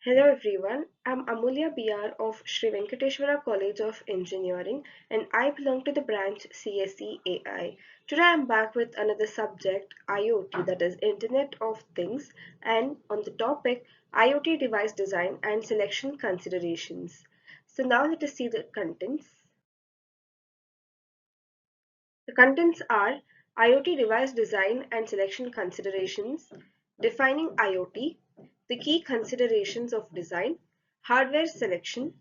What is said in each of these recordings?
Hello everyone, I'm Amulya BR of Sri Venkateswara College of Engineering and I belong to the branch CSE AI. Today I'm back with another subject IoT, that is Internet of Things, and on the topic IoT device design and selection considerations. So now let us see the contents. The contents are IoT device design and selection considerations, defining IoT, the key considerations of design, hardware selection,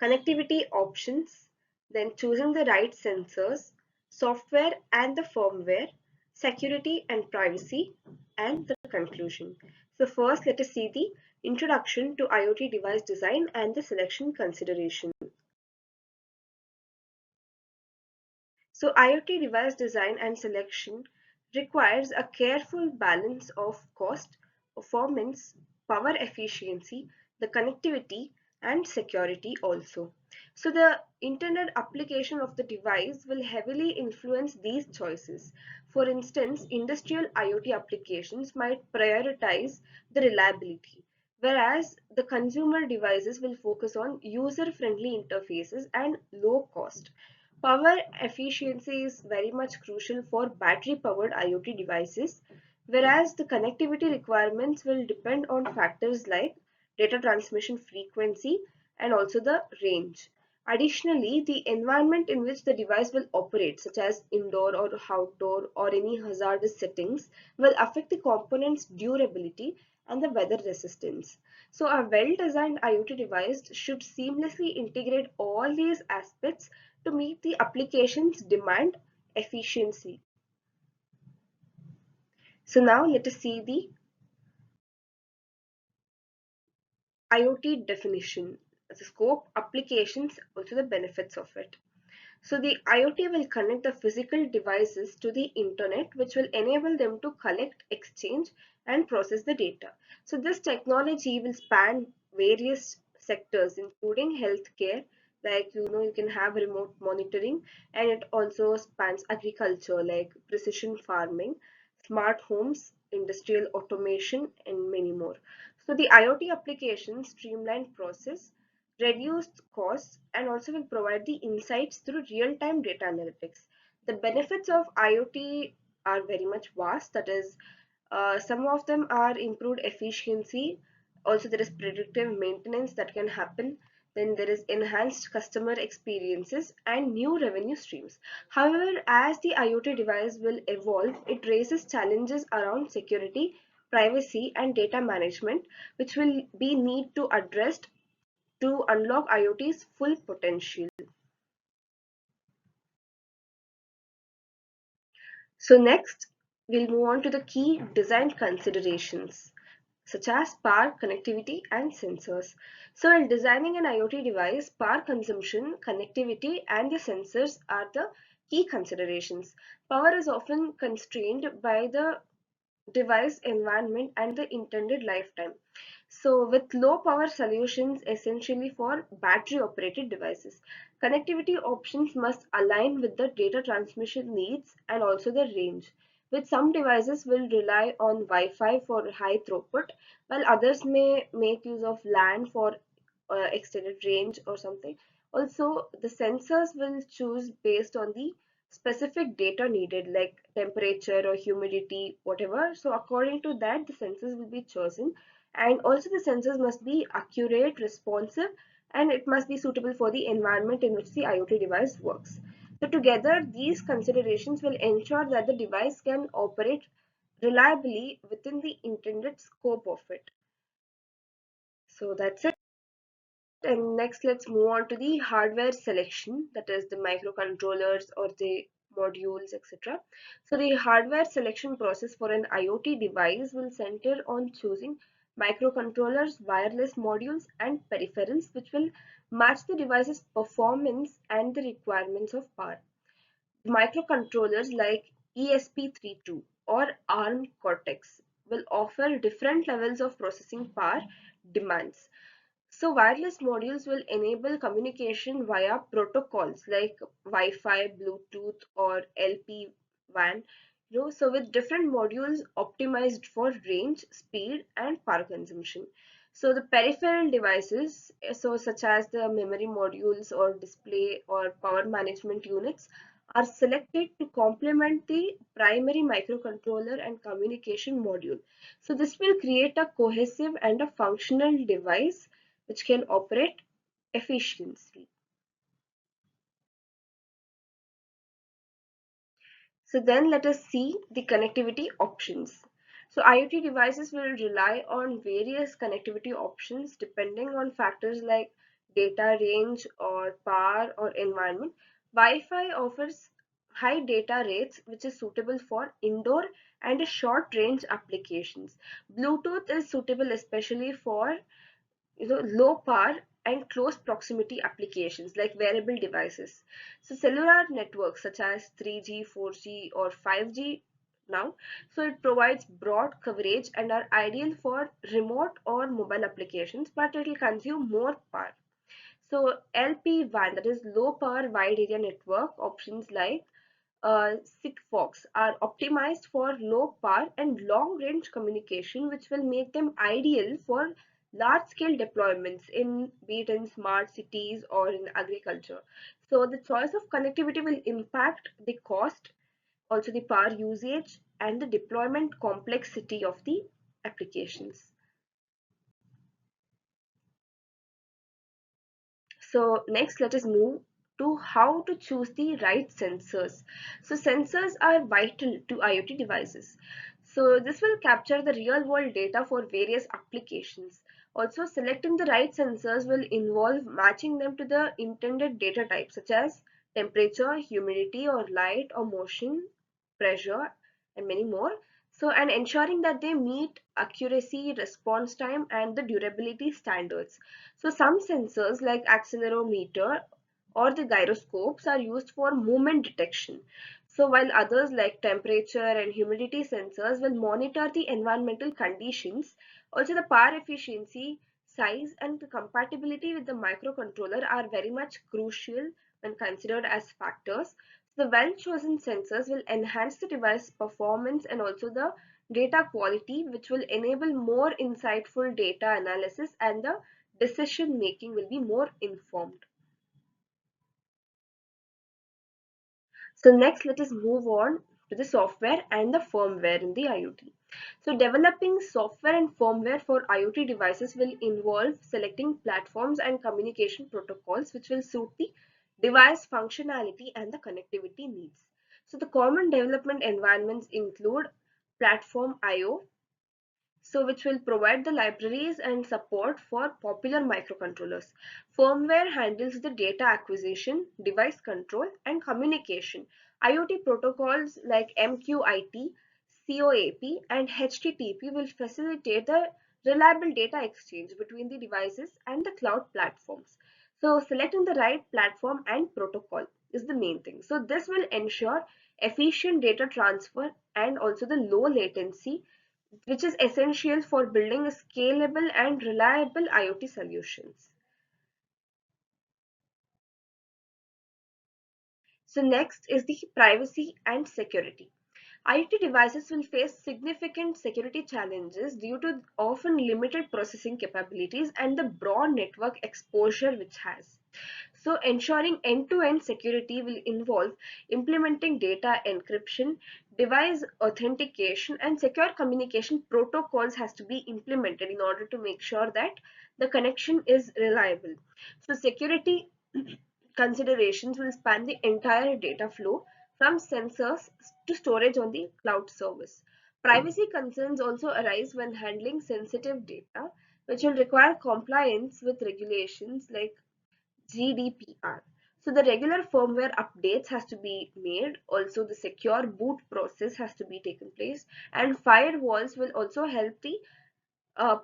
connectivity options, then choosing the right sensors, software and the firmware, security and privacy, and the conclusion. So first let us see the introduction to IoT device design and the selection consideration. So IoT device design and selection requires a careful balance of cost, performance, power efficiency, the connectivity and security also. So the internet application of the device will heavily influence these choices. For instance, industrial IoT applications might prioritize the reliability, whereas the consumer devices will focus on user-friendly interfaces and low cost. Power efficiency is very much crucial for battery powered IoT devices, whereas the connectivity requirements will depend on factors like data transmission frequency and also the range. Additionally, the environment in which the device will operate, such as indoor or outdoor or any hazardous settings, will affect the component's durability and the weather resistance. So, a well designed IoT device should seamlessly integrate all these aspects to meet the application's demand efficiency. So now let us see the IoT definition, the scope, applications, also the benefits of it. So the IoT will connect the physical devices to the internet, which will enable them to collect, exchange, and process the data. So this technology will span various sectors, including healthcare, like you can have remote monitoring, and it also spans agriculture, like precision farming, smart homes, industrial automation, and many more. So the IoT applications streamline process, reduce costs, and also will provide the insights through real-time data analytics. The benefits of IoT are very much vast. That is, some of them are improved efficiency. Also, there is predictive maintenance that can happen. Then there is enhanced customer experiences and new revenue streams. However, as the IoT device will evolve, it raises challenges around security, privacy, and data management, which will be need to addressed to unlock IoT's full potential. So next, we'll move on to the key design considerations such as power, connectivity, and sensors. So in designing an IoT device, power consumption, connectivity, and the sensors are the key considerations. Power is often constrained by the device environment and the intended lifetime. So with low power solutions essentially for battery operated devices, connectivity options must align with the data transmission needs and also the range. With some devices will rely on Wi-Fi for high throughput, while others may make use of LAN for extended range or something. Also, the sensors will choose based on the specific data needed like temperature or humidity, whatever. So according to that, the sensors will be chosen, and also the sensors must be accurate, responsive, and it must be suitable for the environment in which the IoT device works. So together, these considerations will ensure that the device can operate reliably within the intended scope of it. So that's it. And next, let's move on to the hardware selection, that is the microcontrollers or the modules, etc. So the hardware selection process for an IoT device will center on choosing microcontrollers, wireless modules, and peripherals which will match the device's performance and the requirements of power. Microcontrollers like ESP32 or ARM Cortex will offer different levels of processing power demands. So wireless modules will enable communication via protocols like Wi-Fi, Bluetooth, or LP WAN. So with different modules optimized for range, speed, and power consumption. So the peripheral devices, so such as the memory modules or display or power management units, are selected to complement the primary microcontroller and communication module. So this will create a cohesive and a functional device which can operate efficiently. So then let us see the connectivity options. So IoT devices will rely on various connectivity options depending on factors like data range or power or environment. Wi-Fi offers high data rates which is suitable for indoor and short range applications. Bluetooth is suitable especially for low power and close proximity applications like wearable devices. So cellular networks such as 3G, 4G or 5G now, so it provides broad coverage and are ideal for remote or mobile applications, but it will consume more power. So LP WAN, that is low power wide area network options like Sigfox are optimized for low power and long range communication, which will make them ideal for large scale deployments in be it in smart cities or in agriculture. So the choice of connectivity will impact the cost, also the power usage and the deployment complexity of the applications. So next let us move to how to choose the right sensors. So sensors are vital to IoT devices. So this will capture the real world data for various applications. Also selecting the right sensors will involve matching them to the intended data types such as temperature, humidity or light or motion, pressure and many more. So and ensuring that they meet accuracy, response time and the durability standards. So some sensors like accelerometer or the gyroscopes are used for movement detection. So while others like temperature and humidity sensors will monitor the environmental conditions, also the power efficiency, size and the compatibility with the microcontroller are very much crucial when considered as factors. The well-chosen sensors will enhance the device performance and also the data quality, which will enable more insightful data analysis and the decision making will be more informed. So next let us move on to the software and the firmware in the IoT. So developing software and firmware for IoT devices will involve selecting platforms and communication protocols which will suit the device functionality and the connectivity needs. So the common development environments include platform IO, so which will provide the libraries and support for popular microcontrollers. Firmware handles the data acquisition, device control, and communication. IoT protocols like MQIT, COAP, and HTTP will facilitate the reliable data exchange between the devices and the cloud platforms. So selecting the right platform and protocol is the main thing. So this will ensure efficient data transfer and also the low latency, which is essential for building scalable and reliable IoT solutions. So next is the privacy and security. IoT devices will face significant security challenges due to often limited processing capabilities and the broad network exposure which has. So ensuring end-to-end security will involve implementing data encryption, device authentication and secure communication protocols has to be implemented in order to make sure that the connection is reliable. So security considerations will span the entire data flow from sensors to storage on the cloud service. Privacy concerns also arise when handling sensitive data, which will require compliance with regulations like GDPR. So the regular firmware updates has to be made. Also the secure boot process has to be taken place, and firewalls will also help the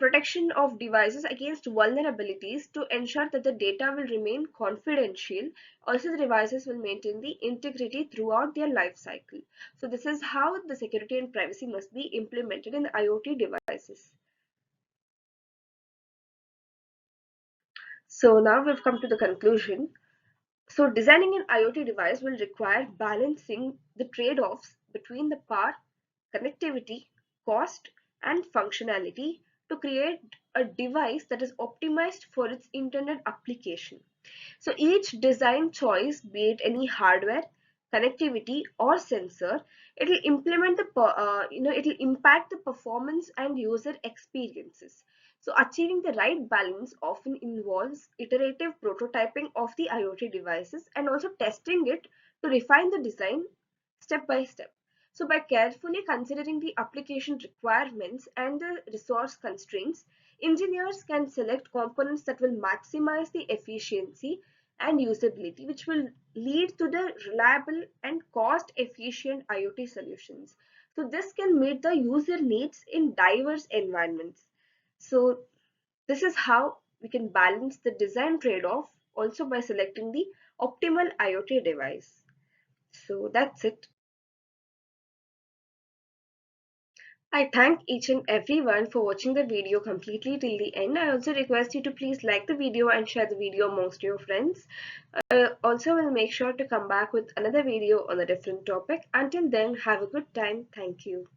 protection of devices against vulnerabilities to ensure that the data will remain confidential. Also the devices will maintain the integrity throughout their life cycle. So this is how the security and privacy must be implemented in the IoT devices. So now we've come to the conclusion. So designing an IoT device will require balancing the trade-offs between the power, connectivity, cost, and functionality to create a device that is optimized for its intended application. So each design choice, be it any hardware, connectivity, or sensor, it will implement it will impact the performance and user experiences. So achieving the right balance often involves iterative prototyping of the IoT devices and also testing it to refine the design step by step. So by carefully considering the application requirements and the resource constraints, engineers can select components that will maximize the efficiency and usability, which will lead to the reliable and cost efficient IoT solutions. So this can meet the user needs in diverse environments. So this is how we can balance the design trade-off also by selecting the optimal IoT device. So that's it. I thank each and everyone for watching the video completely till the end. I also request you to please like the video and share the video amongst your friends. Also, will make sure to come back with another video on a different topic. Until then, have a good time. Thank you.